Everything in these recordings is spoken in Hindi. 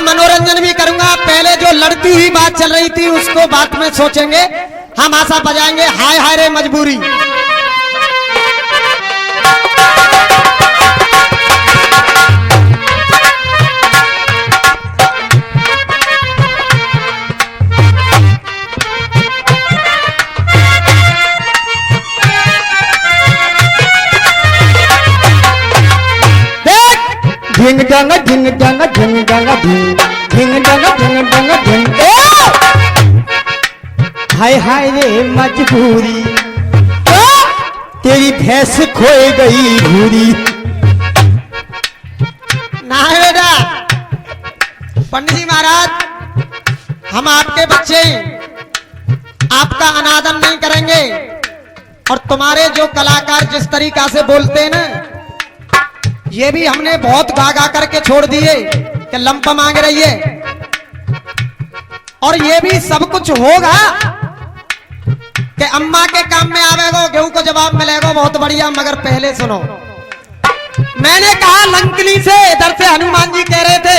मनोरंजन भी करूंगा। पहले जो लड़ती हुई बात चल रही थी उसको बात में सोचेंगे। हम आशा बजाएंगे हाय हाय रे मजबूरी। ढिंग डंग ढिंग डंग ढिंग डंग ढिंग ढिंग डंग ढिंग डंग ढिंग। हाय हाय रे मजबूरी, तेरी भैंस खोए गई भूरी। ना है बेटा पंडित जी महाराज, हम आपके बच्चे आपका अनादर नहीं करेंगे। और तुम्हारे जो कलाकार जिस तरीका से बोलते हैं ना, ये भी हमने बहुत गा गा करके छोड़ दिए कि लंप मांग रही है। और ये भी सब कुछ होगा कि अम्मा के काम में आवेगो, गेहूं को जवाब मिलेगा। बहुत बढ़िया, मगर पहले सुनो। मैंने कहा लंकनी से, इधर से हनुमान जी कह रहे थे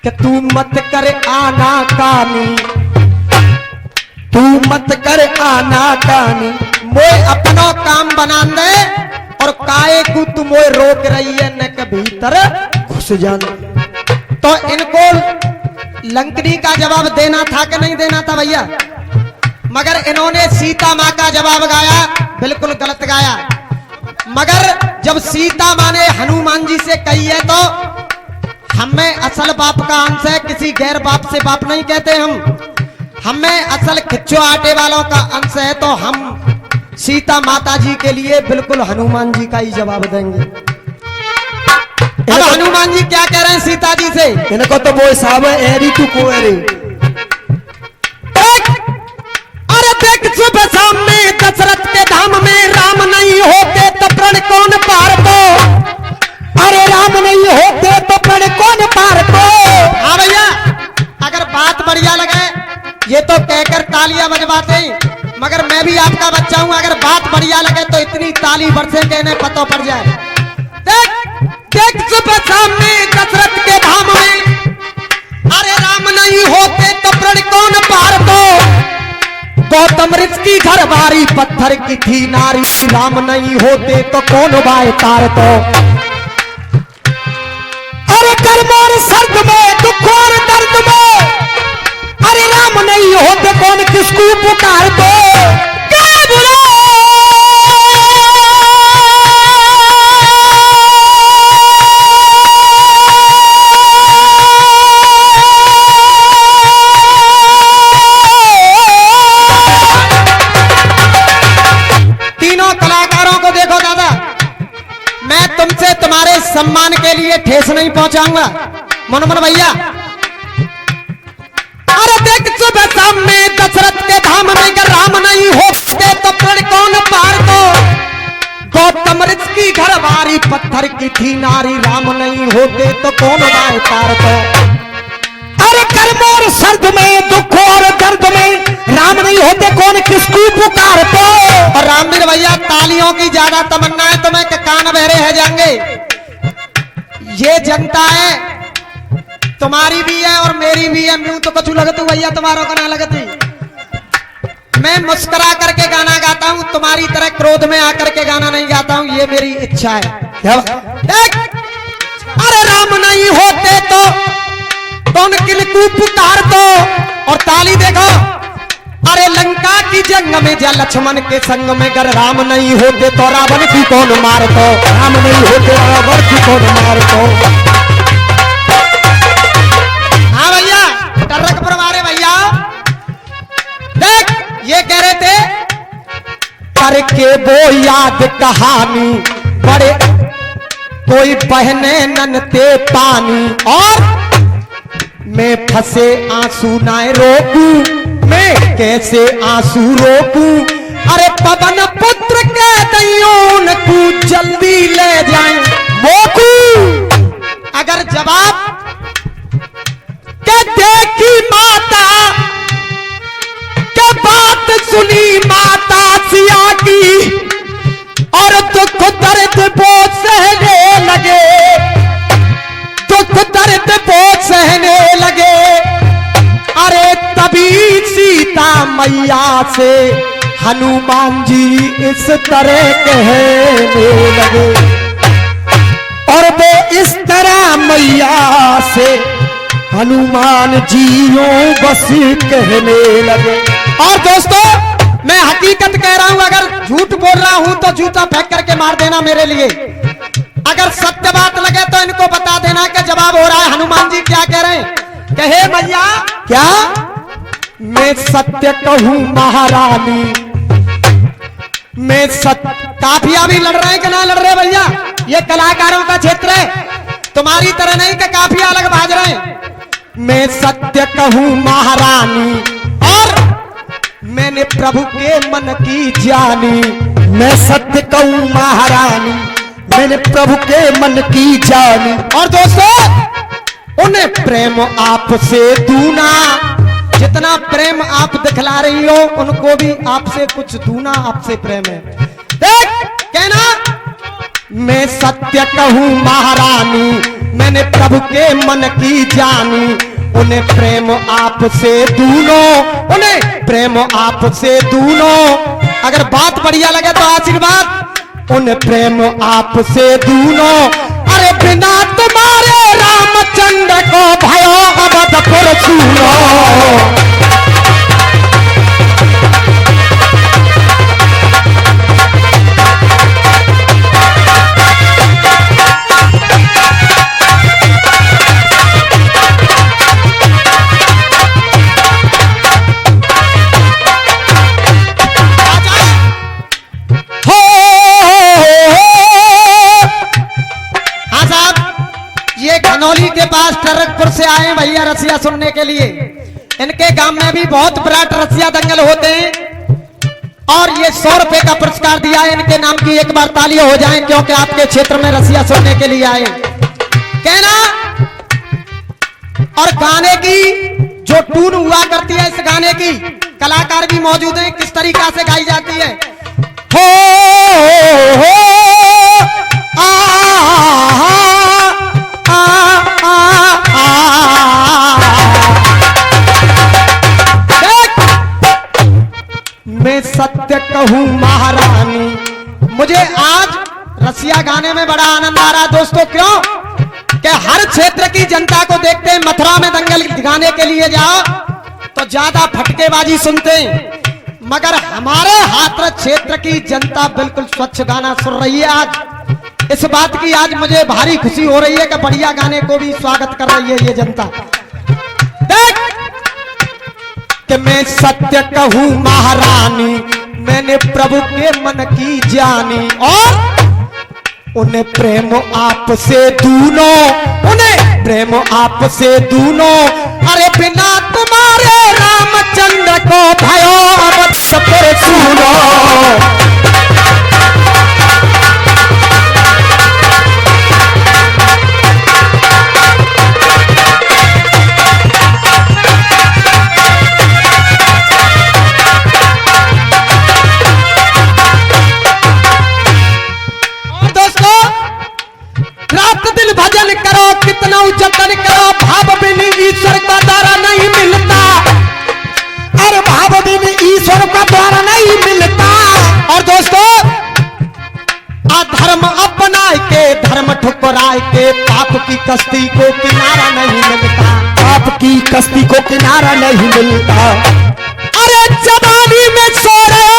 कि तू मत कर आना कानी, तू मत कर आना कानी, मोए अपनो काम बना दे और काहे को तू मोए रोक रही है न के भीतर घुस जा। तो इनको लंकनी का जवाब देना था कि नहीं देना था भैया? मगर इन्होंने सीता माँ का जवाब गाया, बिल्कुल गलत गाया। मगर जब सीता माँ ने हनुमान जी से कही है तो हमें असल बाप का अंश है, किसी गैर बाप से बाप नहीं कहते हम। हमें असल खिच्चो आटे वालों का अंश है, तो हम सीता माता जी के लिए बिल्कुल हनुमान जी का ही जवाब देंगे। अब हनुमान जी क्या कह रहे हैं सीता जी से? इनको तो वो साहब एरी तू को एरी। अरे देख सुबह शाम में दशरथ के धाम में राम नहीं होते तो प्रण कौन पार को। अरे राम नहीं होते तो प्रण कौन पार को। हाँ भैया, अगर बात बढ़िया लगे ये तो कहकर तालियां बजवाते हैं, मगर मैं भी आपका बच्चा हूं। अगर बात बढ़िया लगे तो इतनी ताली बरसे के इन्हें पता पड़ जाए। देख देख सुबह शाम में दशरथ के धाम में, अरे राम नहीं होते तो प्रण कौन पार को। गौतम ऋषि की घरवारी पत्थर की थी नारी, राम नहीं होते तो कौन बाए तार को। अरे कर्म और सर्द में, दुख और दर्द में, अरे राम नहीं होते कौन किसको पुकार दो। क्या बुरा तीनों कलाकारों को देखो दादा, मैं तुमसे तुम्हारे सम्मान के लिए ठेस नहीं पहुंचाऊंगा। मनोमन भैया, अरे देख सुबह शाम में दशरथ के धाम में राम नहीं होते तो प्रण कौन पार को। गौतम ऋषि की घरवारी पत्थर की थी नारी, राम नहीं होते तो कौन बाए तार को। अरे कर्म और सर्द में, दुख और दर्द में, राम नहीं होते कौन किसको पुकार को। और रामवीर भैया, तालियों की ज्यादा तमन्ना है तुम्हें कि कान बहरे है जाएंगे। ये जनता है, तुम्हारी भी है और मेरी भी है। मैं तो कुछ लगती भैया, तुम्हारों का ना लगती। मैं मुस्कुरा करके गाना गाता हूं, तुम्हारी तरह क्रोध में आकर के गाना नहीं गाता हूं, ये मेरी इच्छा है। अरे राम नहीं होते तो कौन किनको पुकार दो। और ताली देखो, अरे लंका की जंग में जा लक्ष्मण के संग में गर राम नहीं होते तो रावण की कौन मार दो। राम नहीं होते रावण की कौन मार दो। हाँ भैया, टर्रक पर मारे भैया। देख ये कह रहे थे करके वो याद कहानी, बड़े कोई बहने ननते पानी, और मैं फंसे आंसू ना रोकू, मैं कैसे आंसू रोकू। अरे पवन पुत्र के दैयों को जल्दी ले जाएं मोकू। अगर जवाब के देखी माता के बात सुनी माता सिया की, और दुख दर्द वो सहने लगे, दुख दर्द दर्द वो सहने लगे। अरे तभी सीता मैया से हनुमान जी इस तरह कहने लगे, और वो इस तरह मैया से हनुमान जीओ बस कहने लगे। और दोस्तों मैं हकीकत कह रहा हूं, अगर झूठ बोल रहा हूं तो जूता फेंक करके मार देना मेरे लिए, अगर सत्य बात लगे तो इनको बता देना कि जवाब हो रहा है। हनुमान जी क्या कह रहे हैं? कहे मैया क्या मैं सत्य कहूं महारानी, मैं सत्य। काफिया भी लड़ रहे हैं कि ना लड़ रहे भैया? ये कलाकारों का क्षेत्र है, तुम्हारी तरह नहीं कि काफिया अलग भाज रहे हैं। मैं सत्य कहूं महारानी और मैंने प्रभु के मन की जानी। मैं सत्य कहूं महारानी मैंने प्रभु के मन की जानी। और दोस्तों उन्हें प्रेम आपसे दूना, जितना प्रेम आप दिखला रही हो उनको भी आपसे कुछ दूना आपसे प्रेम है। देख कहना मैं सत्य कहूं महारानी मैंने प्रभु के मन की जानी। उन्हें प्रेम आपसे दूनो, उन्हें प्रेम आपसे दूनो। अगर बात बढ़िया लगे तो आशीर्वाद। उन्हें प्रेम आपसे दूनो, अरे बिना तुम्हारे रामचंद्र को भयो अवधपुर सुनो। धनौली के पास टरकपुर से आए भैया रसिया सुनने के लिए। इनके गांव में भी बहुत विराट रसिया दंगल होते हैं और ये 100 रुपए का पुरस्कार दिया है इनके नाम की। एक बार तालियां हो जाएं क्योंकि आपके क्षेत्र में रसिया सुनने के लिए आए। कहना और गाने की जो टून हुआ करती है, इस गाने की कलाकार भी मौजूद हैं, किस तरीका से गाई जाती है। हो मैं सत्य कहूं महारानी। मुझे आज रसिया गाने में बड़ा आनंद आ रहा है दोस्तों। क्यों कि हर क्षेत्र की जनता को देखते हैं, मथुरा में दंगल गाने के लिए जाओ तो ज्यादा फटकेबाजी सुनते हैं, मगर हमारे हाथरस क्षेत्र की जनता बिल्कुल स्वच्छ गाना सुन रही है। आज इस बात की आज मुझे भारी खुशी हो रही है कि बढ़िया गाने को भी स्वागत कर रही है ये जनता। देख कि मैं सत्य कहूं महारानी मैंने प्रभु के मन की जानी। और उन्हें प्रेम आपसे दूनो, उन्हें प्रेम आपसे दूनो। अरे बिना तुम्हारे रामचंद्र को भयो अवधपुर सुनो। भजन करो कितना जतन करो, भाव बिन ईश्वर का द्वारा नहीं मिलता। अरे भाव बिन ईश्वर का द्वारा नहीं मिलता। और दोस्तों अधर्म अपनाए के धर्म ठुकराए के पाप की कश्ती को किनारा नहीं मिलता। पाप की कश्ती को किनारा नहीं मिलता। अरे जवानी में सो रहे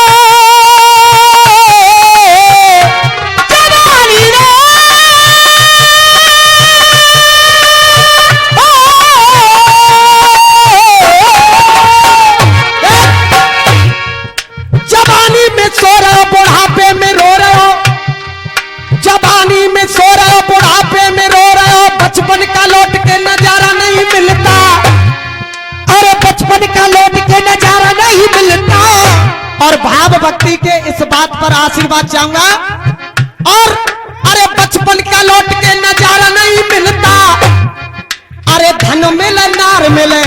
भक्ति के इस बात पर आशीर्वाद चाहूंगा। और अरे बचपन का लौट के नजारा नहीं मिलता। अरे धन मिले नार मिले,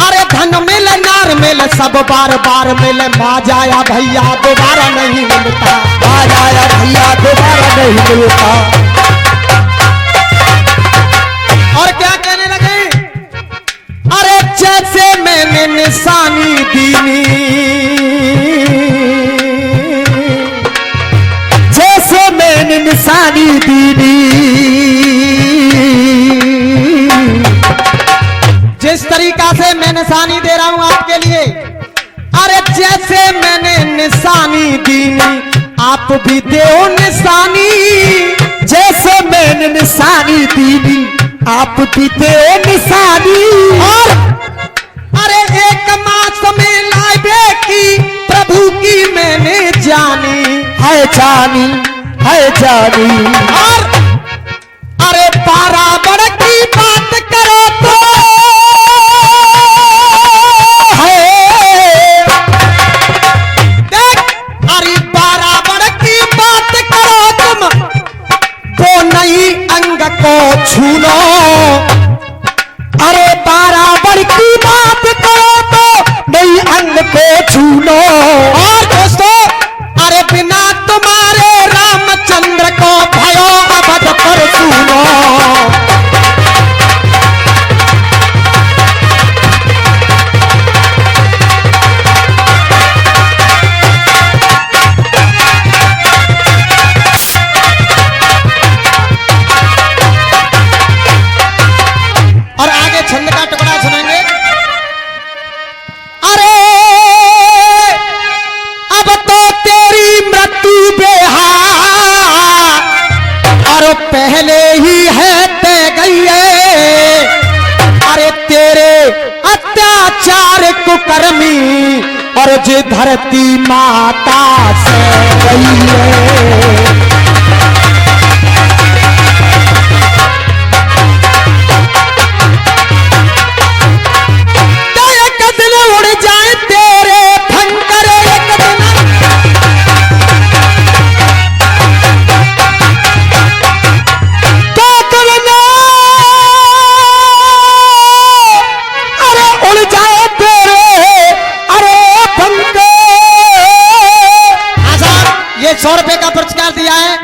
अरे धन मिले नार मिले, सब बार बार मिले। माँ जाया भैया दोबारा नहीं मिलता। माँ जाया भैया दोबारा नहीं मिलता। और मैंने निशानी दीनी, जैसे मैंने निशानी दीनी, जिस तरीका से मैं निशानी दे रहा हूं आपके लिए, अरे जैसे मैंने निशानी दीनी आप भी दो निशानी, जैसे मैंने निशानी दीनी आप भी दो निशानी। और अरे एक मास में लाइबे की प्रभु की मैंने जानी, है जानी, है जानी। और अरे बराबर की बात करो तो है, देख अरे बराबर की बात करो तुम, वो नहीं अंग को छू लो, अरे बराबर की बात करो तो नहीं अंग को छू लो। और दोस्तों अरे बिना तुम्हारे रामचंद्र को भयो अवध पर सुनो, और आगे छंद का टुकड़ा सुनेंगे। अरे अब तो तेरी मृत्यु बेहा, और पहले ही है तय गई है, अरे तेरे अत्याचार कुकर्मी और जो धरती माता से गई है। उड़ जाए तेरे फंकर एक दिन, तो तुमने अरे उड़ जाए तेरे अरे फंकर। आजाद ये 100 रुपए का पुरस्कार दिया है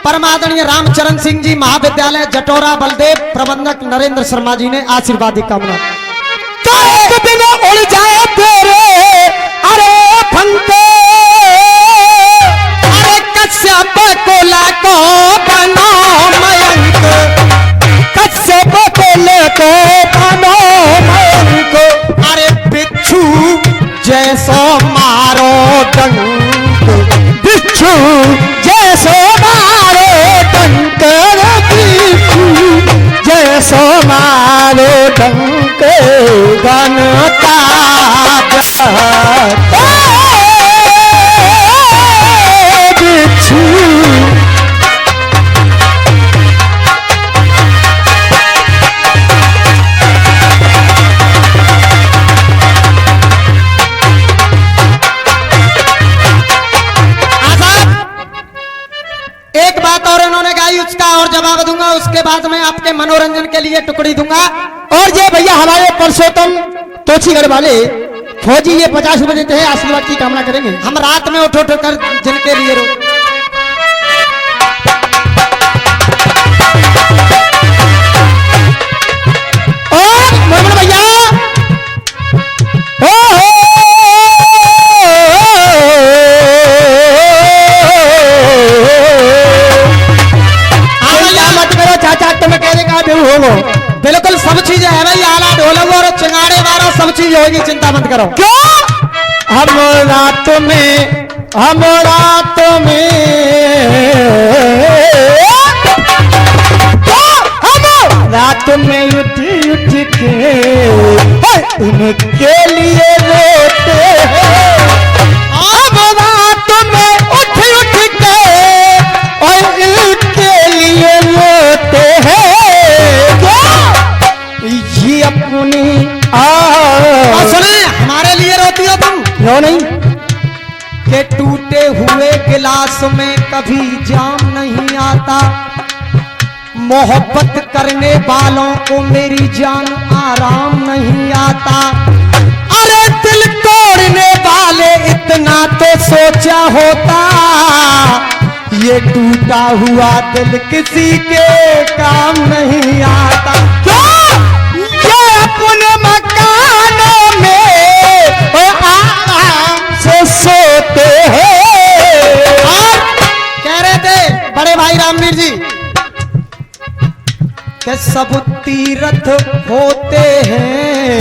परमादरणीय रामचरण सिंह जी महाविद्यालय जटोरा बलदेव, प्रबंधक नरेंद्र शर्मा जी ने आशीर्वाद की कामना। तो एक दिन उड़ जाए तेरे अरे फंके, अरे कश्यप को लाको बनो मयंक, कश्यप को लेको बनो मयंक, अरे बिच्छू जैसो मारो डंक, बिच्छू जैसो मारो डंक, बिच्छू जैसो मारो डंक, बनता बिच्छू। एक बात और इन्होंने गाई, उसका और जवाब दूंगा, उसके बाद मैं आपके मनोरंजन के लिए टुकड़ी दूंगा। और ये भैया हमारे परसोत्तम तोछीगढ़ वाले फौजी ये 50 रुपए देते हैं, आशीर्वाद की कामना करेंगे। हम रात में उठ उठ कर जिनके लिए रो और मोहम्मद भैया मत करो चाचा, तुम्हें कहने का भी होगा। बिल्कुल सब चीजें है भाई, आला ढोलक और चिंगाड़े वाला सब चीज होगी, चिंता मत करो। क्यों हम रात में, हम रात में, हम रात में उठ उठ के उनके लिए रोते हैं, हम रात में उठ उठ के और इनके लिए रोते हैं। ये अपनी सुने, हमारे लिए रोती हो तुम? क्यों नहीं? के टूटे हुए गिलास में कभी जाम नहीं आता, मोहब्बत करने वालों को मेरी जान आराम नहीं आता। अरे दिल तोड़ने वाले इतना तो सोचा होता, ये टूटा हुआ दिल किसी के काम नहीं आता। ये अपने मकानों में सब तीर्थ होते हैं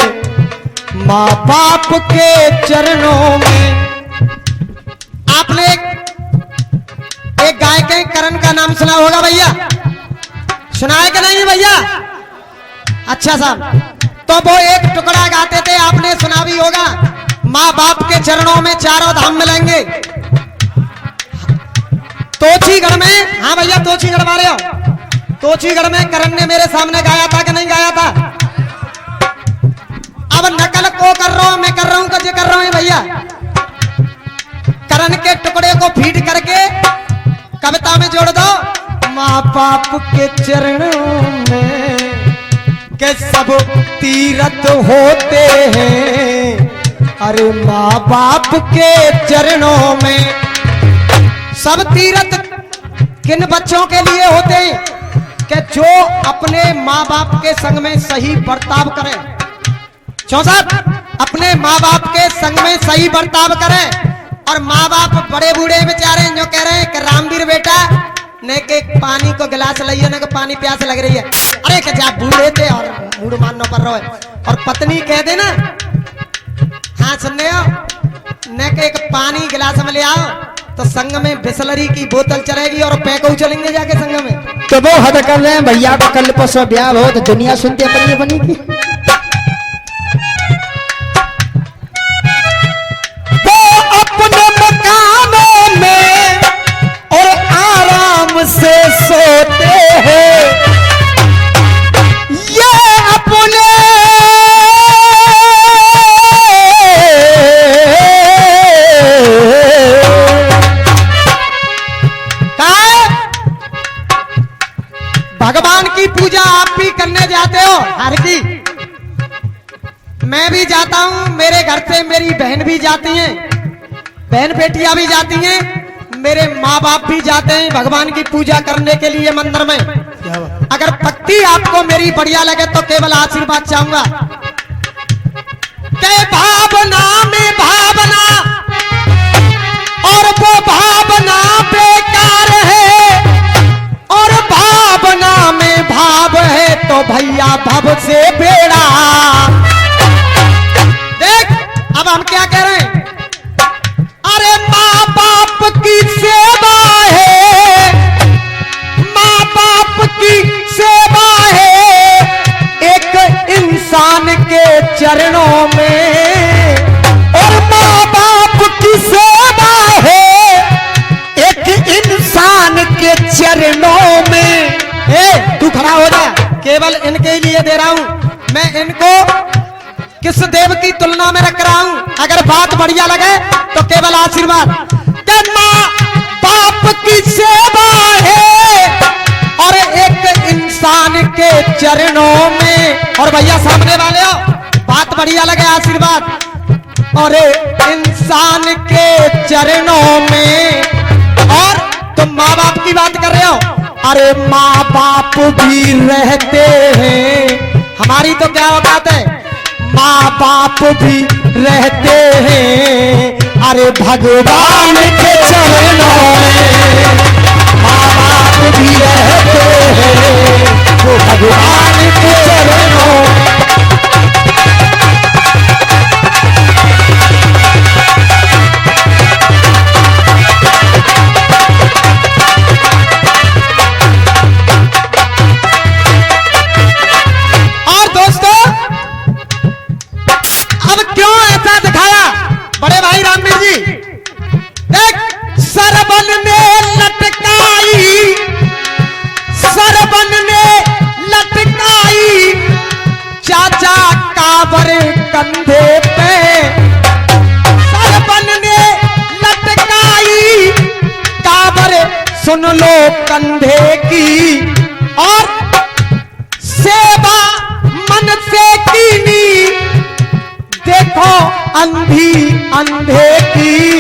माँ बाप के चरणों में। आपने एक गायक है करण का नाम सुना होगा भैया, सुना है कि नहीं भैया? अच्छा साहब, तो वो एक टुकड़ा गाते थे, आपने सुना भी होगा, माँ बाप के चरणों में चारों धाम मिलेंगे। तोछीगढ़ में, हाँ भैया तोछीगढ़ वाले हो, तोछीगढ़ में करण ने मेरे सामने गाया था कि नहीं गाया था? अब नकल को कर रहा हूं, मैं कर रहा हूं कि कर रहा हूं भैया? करण के टुकड़े को फीड करके कविता में जोड़ दो। माँ बाप के चरणों में के सब तीर्थ होते हैं, अरे माँ बाप के चरणों में। सब तीर्थ किन बच्चों के लिए होते हैं कि जो अपने माँ बाप के संग में सही बर्ताव करें। चौसठ, अपने माँ बाप के संग में सही बर्ताव करें। और माँ बाप बड़े बूढ़े बेचारे जो कह रहे हैं कि रामवीर बेटा ने के पानी को गिलास लाइए ना, पानी प्यास लग रही है। अरे कि जा बूढ़े थे और मूड मानना पड़ रहा है। और पत्नी कह देना, हाँ सुन रहे हो, न के एक पानी गिलास में ले आओ तो संग में बिसलरी की बोतल चलेगी और पैको चलेंगे जाके संग में। तो वो हद कर रहे हैं भैया को कल परसों ब्याह हो तो दुनिया सुनती है बनी की। वो अपने मकानों में और आराम से सोते हैं, ये अपने भगवान की पूजा आप भी करने जाते हो हर की, मैं भी जाता हूं, मेरे घर से मेरी बहन भी जाती हैं, बहन बेटियां भी जाती हैं, मेरे माँ बाप भी जाते हैं भगवान की पूजा करने के लिए मंदिर में। अगर भक्ति आपको मेरी बढ़िया लगे तो केवल आशीर्वाद चाहूंगा। के भावना में भावना और वो भावना बेकार है, और भावना में भाव है तो भैया भव से बेड़ा। देख अब हम क्या कह रहे हैं, अरे माँ बाप की सेवा है, माँ बाप की सेवा है एक इंसान के चरणों में, और माँ बाप की सेवा है एक इंसान के चरणों में। ए तू खड़ा हो जा, केवल इनके लिए दे रहा हूं मैं, इनको किस देव की तुलना में रख रहा हूं। अगर बात बढ़िया लगे तो केवल आशीर्वाद। माँ बाप की सेवा है और एक इंसान के चरणों में। और भैया सामने वाले हो, बात बढ़िया लगे आशीर्वाद। और इंसान के चरणों में, और तुम माँ बाप की बात कर रहे हो, अरे माँ बाप भी रहते हैं, हमारी तो क्या औकात है, माँ बाप भी रहते हैं, अरे भगवान के चरणों में माँ बाप भी रहते हैं, वो भगवान के चरणों में। बड़े भाई रामवीर जी, देख सरबन ने लटकाई, सरबन ने लटकाई चाचा काबर कंधे पे, सरबन ने लटकाई काबर सुन लो कंधे की, और सेवा मन से कीनी देखो अंधी अंधे की।